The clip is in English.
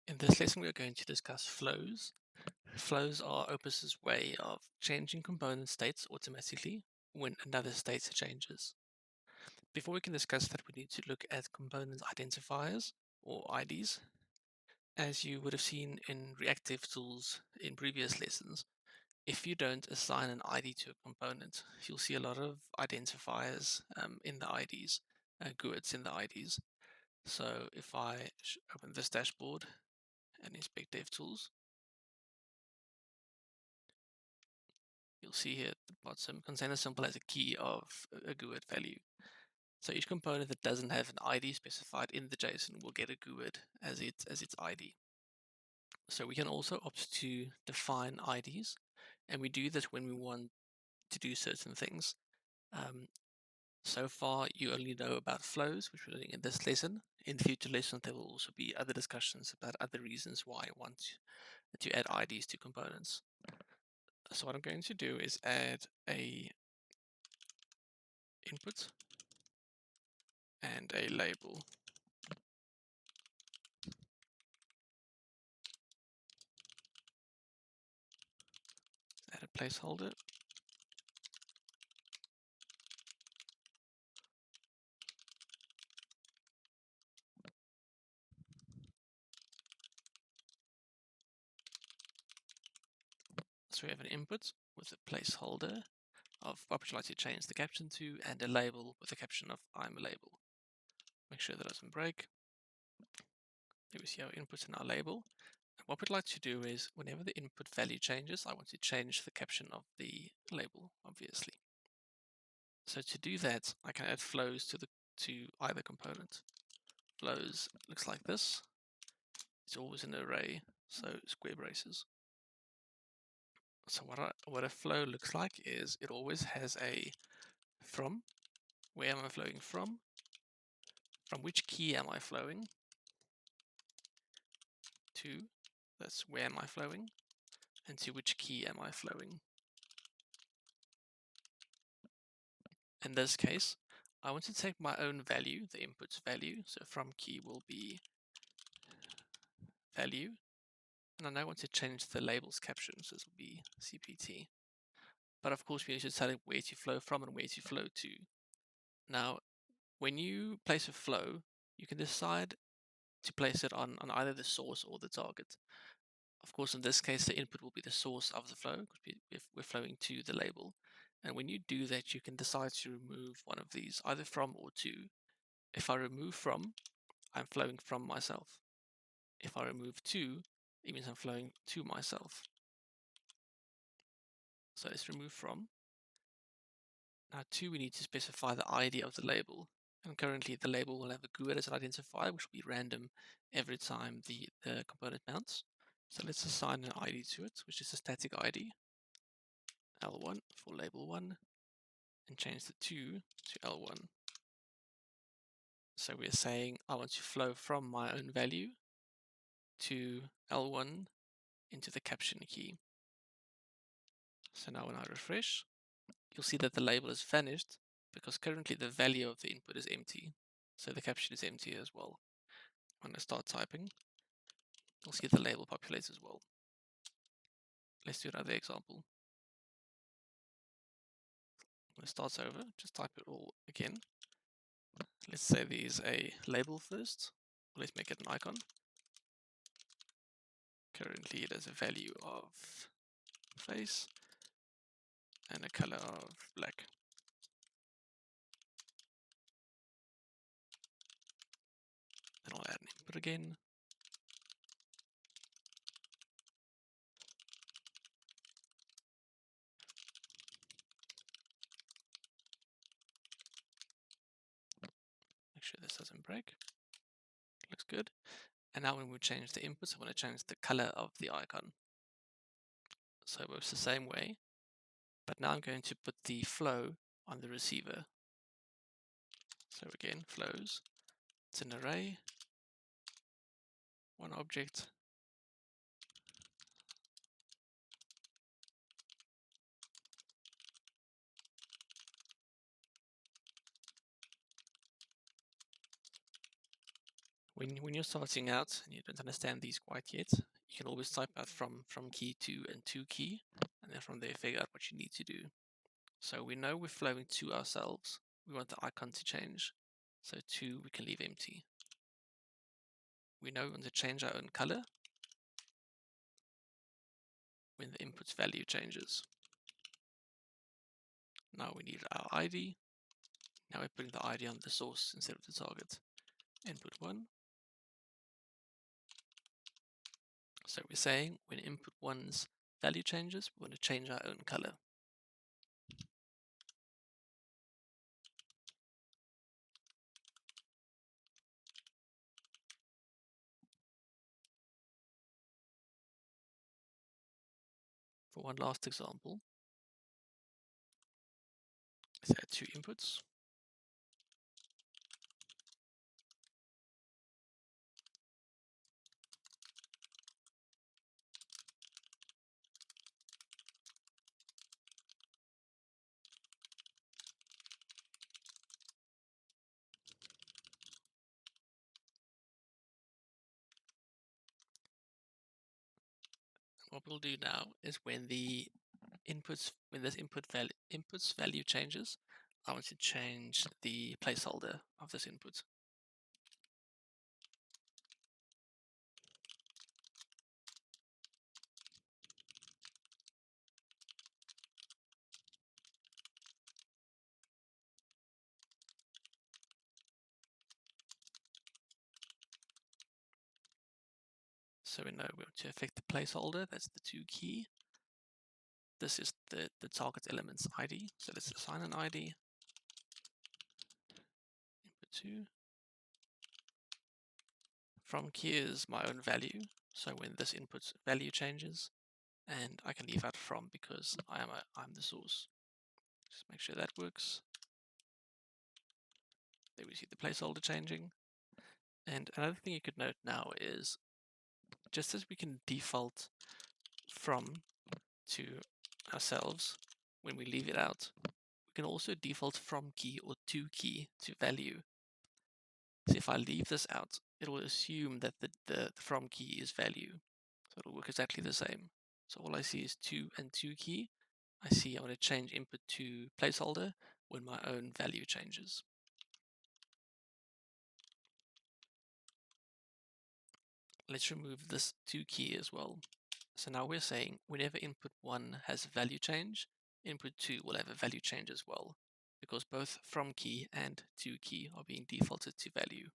In this lesson, we are going to discuss flows. Flows are Opus's way of changing component states automatically when another state changes. Before we can discuss that, we need to look at component identifiers, or IDs. As you would have seen in reactive tools in previous lessons, if you don't assign an ID to a component, you'll see a lot of identifiers in the IDs, GUIDs in the IDs. So if I open this dashboard and inspect DevTools, you'll see here at the bottom, container symbol has a key of a GUID value. So each component that doesn't have an ID specified in the JSON will get a GUID as its ID. So we can also opt to define IDs, and we do this when we want to do certain things. So far, you only know about flows, which we're learning in this lesson. In future lessons, there will also be other discussions about other reasons why I want to add IDs to components. So what I'm going to do is add a input and a label. Add a placeholder. So we have an input with a placeholder of what would you like to change the caption to, and a label with a caption of I'm a label. Make sure that doesn't break. Here we see our input and our label. And what we'd like to do is, whenever the input value changes, I want to change the caption of the label, obviously. So to do that, I can add flows to either component. Flows looks like this. It's always an array, so square braces. So what a flow looks like is it always has a from. Where am I flowing from? From which key am I flowing? To, that's where am I flowing? And to which key am I flowing? In this case, I want to take my own value, the input's value. So from key will be value. And I now want to change the label's caption. So this will be CPT. But of course, we need to tell it where to flow from and where to flow to. Now, when you place a flow, you can decide to place it on either the source or the target. Of course, in this case, the input will be the source of the flow because we're flowing to the label. And when you do that, you can decide to remove one of these, either from or to. If I remove from, I'm flowing from myself. If I remove to, it means I'm flowing to myself. So let's remove from. Now to, we need to specify the ID of the label. And currently the label will have a GUID as an identifier, which will be random every time the component mounts. So let's assign an ID to it, which is a static ID, L1 for label 1, and change the to L1. So we're saying I want to flow from my own value to L1 into the caption key. So now when I refresh, you'll see that the label has vanished because currently the value of the input is empty. So the caption is empty as well. When I start typing, you'll see the label populates as well. Let's do another example. When it starts over, just type it all again. Let's say there's a label first. Let's make it an icon. Currently it has a value of face and a color of black. Then I'll add an input again. Make sure this doesn't break. Looks good. And now when we change the inputs, I want to change the color of the icon. So it works the same way, but now I'm going to put the flow on the receiver. So again, flows. It's an array, one object. when you're starting out and you don't understand these quite yet, you can always type out from key to and to key, and then from there figure out what you need to do. So we know we're flowing to ourselves. We want the icon to change. So to we can leave empty. We know we want to change our own color when the input's value changes. Now we need our ID. Now we're putting the ID on the source instead of the target. Input 1. So we're saying when input 1's value changes, we want to change our own color. For one last example, let's add 2 inputs. What we'll do now is when this input's value changes, I want to change the placeholder of this input. So we know we want to affect the placeholder, that's the to key. This is the target element's ID. So let's assign an ID. Input 2. From key is my own value. So when this input value changes, and I can leave out from because I'm the source. Just make sure that works. There we see the placeholder changing. And another thing you could note now is just as we can default from to ourselves when we leave it out, we can also default from key or to key to value. So if I leave this out, it will assume that the from key is value. So it'll work exactly the same. So all I see is to and to key. I see I want to change input to placeholder when my own value changes. Let's remove this to key as well. So now we're saying whenever input 1 has value change, input 2 will have a value change as well, because both from key and to key are being defaulted to value.